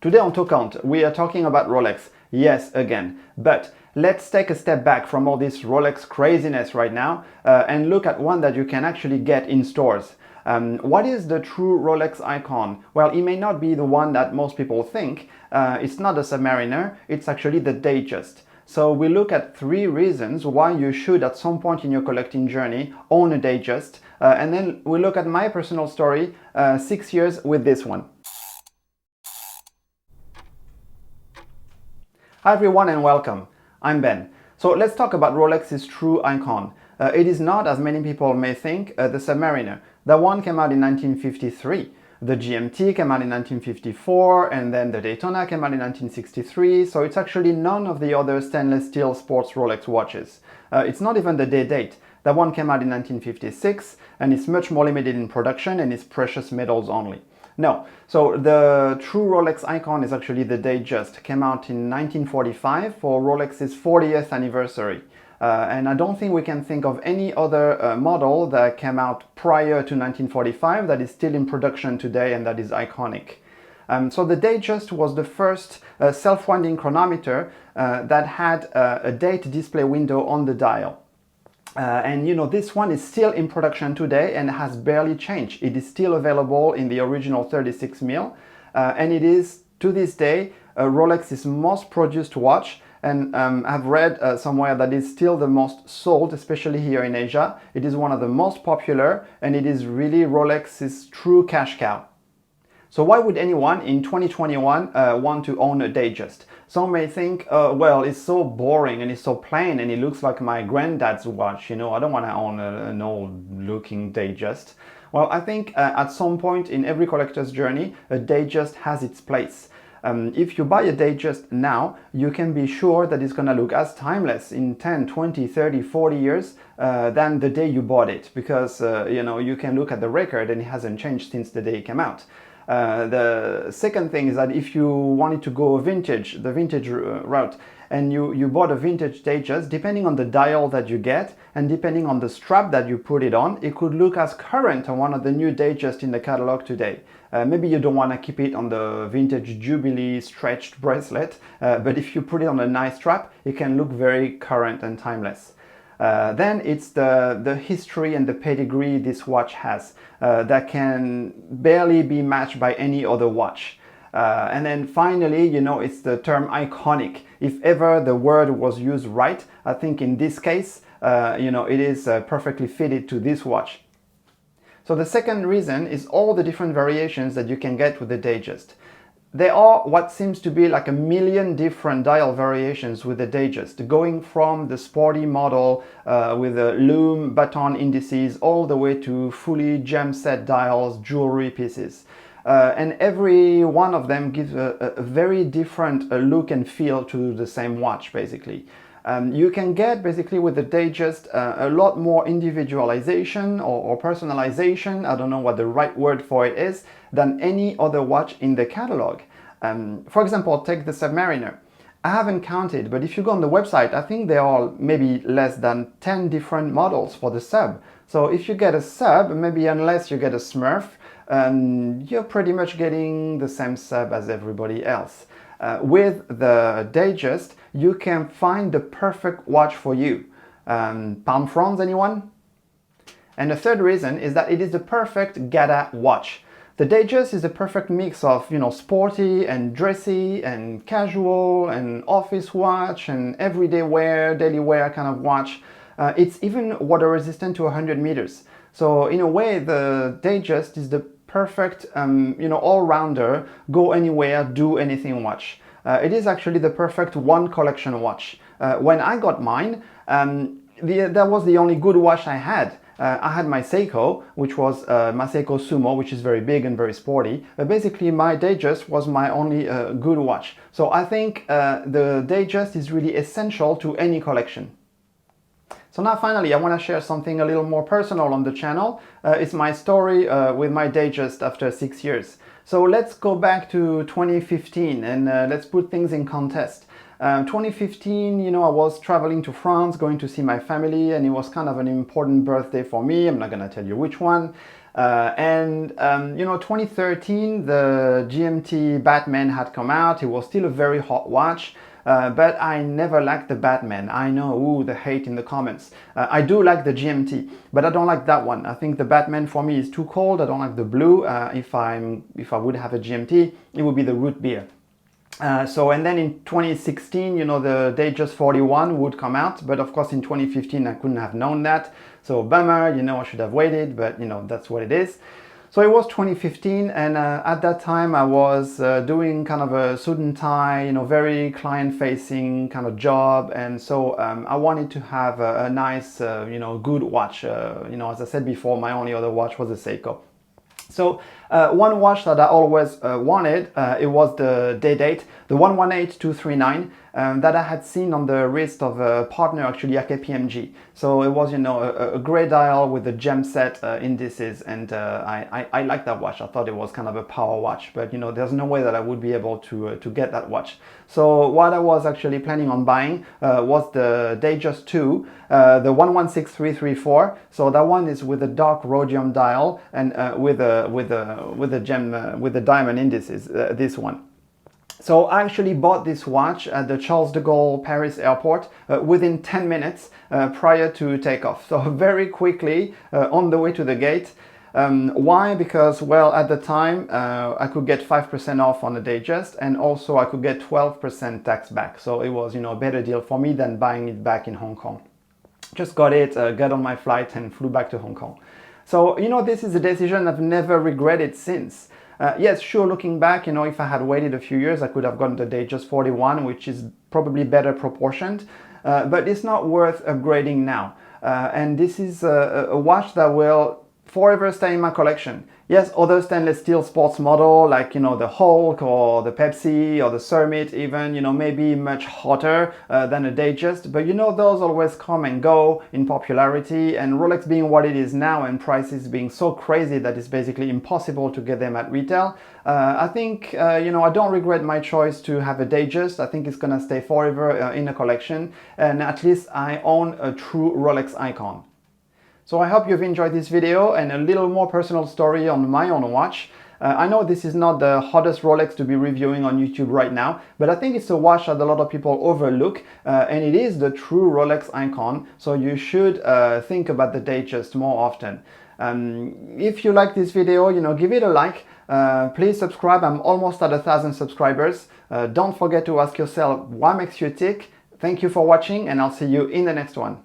Today on TOKKANTE, we are talking about Rolex, yes, again. But let's take a step back from all this Rolex craziness right now and look at one that you can actually get in stores. What is the true Rolex icon? Well, it may not be the one that most people think. It's not the Submariner, it's actually the Datejust. So we look at 3 reasons why you should at some point in your collecting journey own a Datejust. And then we look at my personal story, 6 years with this one. Hi everyone and welcome. I'm Ben. So let's talk about Rolex's true icon. It is not, as many people may think, the Submariner. That one came out in 1953. The GMT came out in 1954, and then the Daytona came out in 1963, so it's actually none of the other stainless steel sports Rolex watches. It's not even the date. That one came out in 1956, and it's much more limited in production, and it's precious metals only. No, so the true Rolex icon is actually the Datejust. Came out in 1945 for Rolex's 40th anniversary. And I don't think we can think of any other model that came out prior to 1945 that is still in production today and that is iconic. So the Datejust was the first self-winding chronometer that had a date display window on the dial. And you know, this one is still in production today and has barely changed. It is still available in the original 36 mil, and it is, to this day, Rolex's most produced watch. And I've read somewhere that it's still the most sold, especially here in Asia. It is one of the most popular, and it is really Rolex's true cash cow. So why would anyone in 2021 want to own a Datejust? Some may think, well, it's so boring and it's so plain and it looks like my granddad's watch. You know, I don't want to own an old-looking Datejust. Well, I think at some point in every collector's journey, a Datejust has its place. If you buy a Datejust now, you can be sure that it's going to look as timeless in 10, 20, 30, 40 years than the day you bought it, because you know, you can look at the record and it hasn't changed since the day it came out. The second thing is that if you wanted to go vintage, the vintage route, and you bought a vintage Datejust, depending on the dial that you get and depending on the strap that you put it on, it could look as current on one of the new Datejust in the catalog today. Maybe you don't want to keep it on the vintage Jubilee stretched bracelet, but if you put it on a nice strap, it can look very current and timeless. Then it's the history and the pedigree this watch has that can barely be matched by any other watch. And then finally, you know, it's the term iconic. If ever the word was used right, I think in this case, you know, it is perfectly fitted to this watch. So the second reason is all the different variations that you can get with the Datejust. There are what seems to be like 1 million different dial variations with the Datejust, going from the sporty model with the lume baton indices all the way to fully gem set dials, jewelry pieces. And every one of them gives a very different look and feel to the same watch, basically. You can get, basically, with the Datejust a lot more individualization or personalization, I don't know what the right word for it is, than any other watch in the catalog. For example, take the Submariner. I haven't counted, but if you go on the website, I think there are maybe less than 10 different models for the Sub. So if you get a Sub, maybe unless you get a Smurf, you're pretty much getting the same Sub as everybody else. With the Datejust, you can find the perfect watch for you. Palm fronds, anyone? And the third reason is that it is the perfect gala watch. The Datejust is the perfect mix of, you know, sporty and dressy and casual and office watch and everyday wear, daily wear kind of watch. It's even water resistant to 100 meters. So in a way, the Datejust is the perfect, you know, all-rounder, go anywhere, do anything watch. It is actually the perfect one collection watch. When I got mine, that was the only good watch I had. I had my Seiko, which was my Seiko Sumo, which is very big and very sporty. Basically, my Datejust was my only good watch. So I think the Datejust is really essential to any collection. So now finally, I want to share something a little more personal on the channel. It's my story with my Datejust after 6 years. So let's go back to 2015 and let's put things in context. 2015, you know, I was traveling to France, going to see my family, and it was kind of an important birthday for me. I'm not going to tell you which one. You know, 2013, the GMT Batman had come out. It was still a very hot watch. But I never liked the Batman. I know, ooh, the hate in the comments. I do like the GMT, but I don't like that one. I think the Batman for me is too cold. I don't like the blue. If I would have a GMT, it would be the root beer. And then in 2016, you know, the Datejust 41 would come out, but of course in 2015 I couldn't have known that. So bummer, you know, I should have waited, but you know, that's what it is. So it was 2015, and at that time I was doing kind of a suit and tie, you know, very client-facing kind of job, and so I wanted to have a nice, you know, good watch. You know, as I said before, my only other watch was a Seiko. So one watch that I always wanted, it was the Day-Date, the 118239, that I had seen on the wrist of a partner, actually, KPMG. So it was, you know, a grey dial with the gem set indices, and I liked that watch. I thought it was kind of a power watch, but you know, there's no way that I would be able to get that watch. So what I was actually planning on buying was the Datejust 2, the 116334. So that one is with a dark rhodium dial and with the diamond indices. This one. So I actually bought this watch at the Charles de Gaulle Paris airport within 10 minutes prior to takeoff. So very quickly on the way to the gate. Why? Because, well, at the time I could get 5% off on the Datejust, and also I could get 12% tax back. So it was, you know, a better deal for me than buying it back in Hong Kong. Just got it, got on my flight and flew back to Hong Kong. So, you know, this is a decision I've never regretted since. Yes, sure, looking back, you know, if I had waited a few years, I could have gotten the Datejust 41, which is probably better proportioned, but it's not worth upgrading now. And this is a watch that will forever stay in my collection. Yes, other stainless steel sports model, like, you know, the Hulk or the Pepsi or the Summit even, you know, maybe much hotter than a Datejust, but you know, those always come and go in popularity, and Rolex being what it is now and prices being so crazy that it's basically impossible to get them at retail, I think, you know, I don't regret my choice to have a Datejust. I think it's gonna stay forever in a collection, and at least I own a true Rolex icon. So I hope you've enjoyed this video and a little more personal story on my own watch. I know this is not the hottest Rolex to be reviewing on YouTube right now, but I think it's a watch that a lot of people overlook, and it is the true Rolex icon, so you should think about the Datejust more often. If you like this video, you know, give it a like. Please subscribe. I'm almost at 1,000 subscribers. Don't forget to ask yourself what makes you tick. Thank you for watching, and I'll see you in the next one.